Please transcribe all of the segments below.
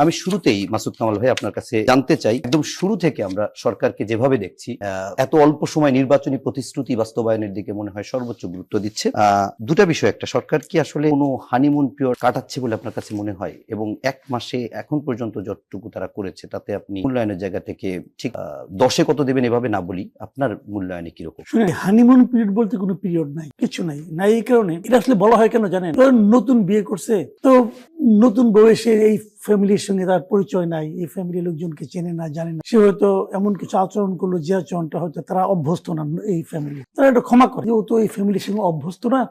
আমি শুরুতেই মাসুদ কামাল ভাই আপনার কাছে জানতে চাই, একদম শুরু থেকে আমরা সরকারকে যেভাবে দেখছি, এত অল্প সময় নির্বাচনী প্রতিশ্রুতি বাস্তবায়নের দিকে মনে হয় সর্বোচ্চ গুরুত্ব দিচ্ছে। দুটা বিষয়, একটা, সরকার কি আসলে কোনো হানিমুন পিরিয়ড কাটাচ্ছে বলে আপনার কাছে মনে হয়? এবং এক মাসে এখন পর্যন্ত যতটুকু তারা করেছে তাতে আপনি মূল্যায়নের জায়গা থেকে ঠিক 10-এ কত দেবেন এভাবে না বলি, আপনার মূল্যায়নে কিরকম? হানিমুন পিরিয়ড বলতে কোনো পিরিয়ড নাই, কিছু নাই। এই কারণে এটা আসলে বলা হয় কেন জানেন, নতুন বিয়ে করছে তো নতুন বয়সে এই ফ্যামিলির সঙ্গে তার পরিচয় নাই, এই ফ্যামিলির লোকজনকে চেনে না, জানে না, সে হয়তো এমন কিছু আচরণ করলো যে আচরণটা হয়তো তারা অভ্যস্ত না, এই ফ্যামিলি তারা এটা ক্ষমা করে, ও তো এই ফ্যামিলির সঙ্গে অভ্যস্ত না,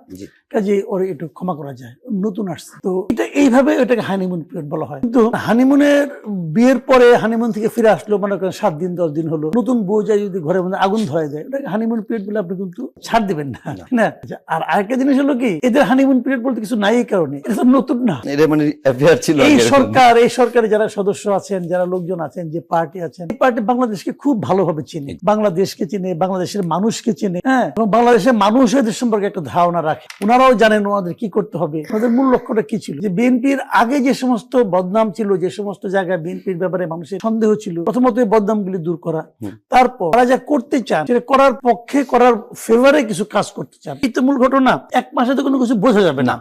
কাজে ওরা একটু ক্ষমা করা যায়, নতুন আসছে তো এটা এইভাবে এটাকে হানিমুন পিরিয়ড বলা হয়। কিন্তু হানিমুনের বিয়ের পরে হানিমুন থেকে ফিরে আসলো, মনে করেন 7 দিন 10 দিন হলো, নতুন বউ যায় যদি ঘরের মধ্যে আগুন ধরায় দেয়, ওটাকে হানিমুন পিরিয়ড বলে আপনি কিন্তু ছাড় দিবেন না, না। আর আরেকটা জিনিস হলো কি, এদের হানিমুন পিরিয়ড বলতে কিছু নাই, এই কারণে এটা তো নতুন না, এটা মানে অ্যাফেয়ার ছিল। এই সরকারে যারা সদস্য আছেন, যারা লোকজন আছেন, যে পার্টি আছেন, এই পার্টি বাংলাদেশকে খুব ভালোভাবে চিনে, বাংলাদেশকে চিনে, বাংলাদেশের মানুষকে চিনে, হ্যাঁ, এবং বাংলাদেশের মানুষ এদের সম্পর্কে একটা ধারণা রাখে। ওনারাও জানেন ওনাদের কি করতে হবে, ওনাদের মূল লক্ষ্যটা কি ছিল। যে বিএনপির আগে যে সমস্ত বদনাম ছিল, যে সমস্ত জায়গায় বিএনপির ব্যাপারে মানুষের সন্দেহ ছিল, প্রথমত এই বদনামগুলি দূর করা, তারপর তারা যা করতে চান সেটা করার পক্ষে, করার ফেভারে কিছু কাজ করতে চান। এই তো মূল ঘটনা। এক মাসে তো কোনো কিছু বোঝা যাবে না।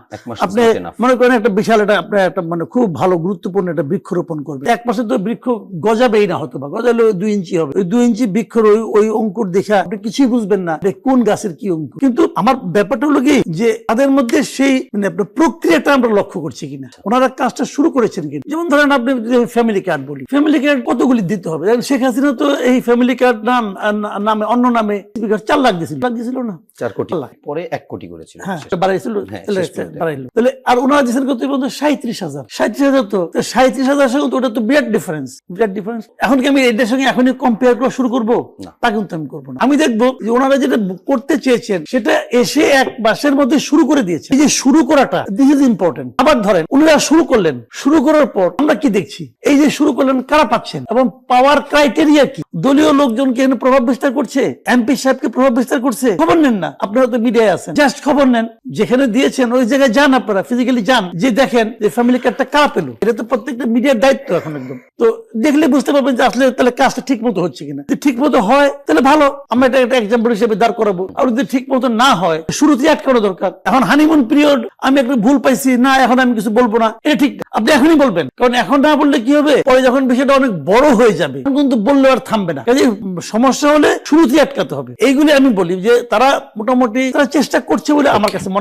আপনি মনে করেন একটা বিশাল আপনার একটা মানে খুব ভালো গুরুত্বপূর্ণ একটা বৃক্ষরোপণ করবে, এক মাসে তো বৃক্ষ গজাবেই না, হয়তো বা গজালে 2 ইঞ্চি হবে, ওই 2 ইঞ্চি বৃক্ষর ওই অঙ্কুর দেখা আপনি কিছুই বুঝবেন না কোন গাছের কি অঙ্কুর। কিন্তু আমার ব্যাপারটা হলো কি, যে তাদের মধ্যে সেই মানে আপনার প্রক্রিয়াটা আমরা লক্ষ্য করছি কিনা, ওনারা কাজটা শুরু করেছেন কিনা। যেমন ধরেন আপনি ফ্যামিলি কার্ড বলি, ফ্যামিলি কার্ড কতগুলি দিতে হবে? শেখ হাসিনা তো এই ফ্যামিলি কার্ড নামে অন্য নামে 4 লাখ দিয়েছিল না, 4 কোটি, পরে 1 কোটি করেছিল, হ্যাঁ বাড়াইছিল, বাড়াইলো। তাহলে আর ওনারা দিয়েছেন কত বলতো 37,000 তো 37,000 সঙ্গে তো ওটা তো বিরাট ডিফারেন্স। এখন কি আমি এটার সঙ্গে এখনই কম্পেয়ার করা শুরু করবো? তা কিন্তু আমি করবো না। আমি দেখবো যে ওনারা যেটা করতে চেয়েছেন সেটা এসে 1 মাসের মধ্যে শুরু করে দিয়েছে। এই যে শুরু করাটা, দিস ইজ ইম্পর্টেন্ট। আবার ধরেন ওনারা শুরু করলেন, শুরু করার পর আমরা কি দেখছি, এই যে শুরু করলেন কারা পাচ্ছেন এবং পাওয়ার ক্রাইটেরিয়া কি? দলীয় লোকজনকে এখানে প্রভাব বিস্তার করছে, এমপি সাহেবকে প্রভাব বিস্তার করছে। খবর নেন না, আপনারা তো মিডিয়ায় আছেন, জাস্ট খবর নেন, যেখানে দিয়েছেন ওই জায়গায় যান, আপনারা ফিজিক্যালি যান, যে দেখেন যে ফ্যামিলি কার্ডটা কারা পেলো। এটা তো প্রত্যেকটা মিডিয়ার দায়িত্ব এখন একদম। তো দেখলে বুঝতে পারবেন যে আসলে তাহলে কাজটা ঠিক মতো হচ্ছে কিনা। যদি ঠিক মতো হয় তাহলে ভালো, আমরা এটা একটা এক্সাম্পল হিসেবে দাঁড় করাবো। আর যদি ঠিক মতো না হয়, শুরুতেই আটকানো দরকার। এখন হানিমুন পিরিয়ড, আমি একটা ভুল পাইছি না, এখন আমি কিছু বলবো না, এটা ঠিক না। আপনি এখনই বলবেন, কারণ এখন না বললে কি হবে, পরে যখন বিষয়টা অনেক বড় হয়ে যাবে কিন্তু বললে আর থামবে না। কাজে সমস্যা হলে শুরুতেই আটকাতে হবে। এইগুলি আমি বলি যে তারা মোটামুটি তারা চেষ্টা করছে বলে আমার কাছে মনে হয়।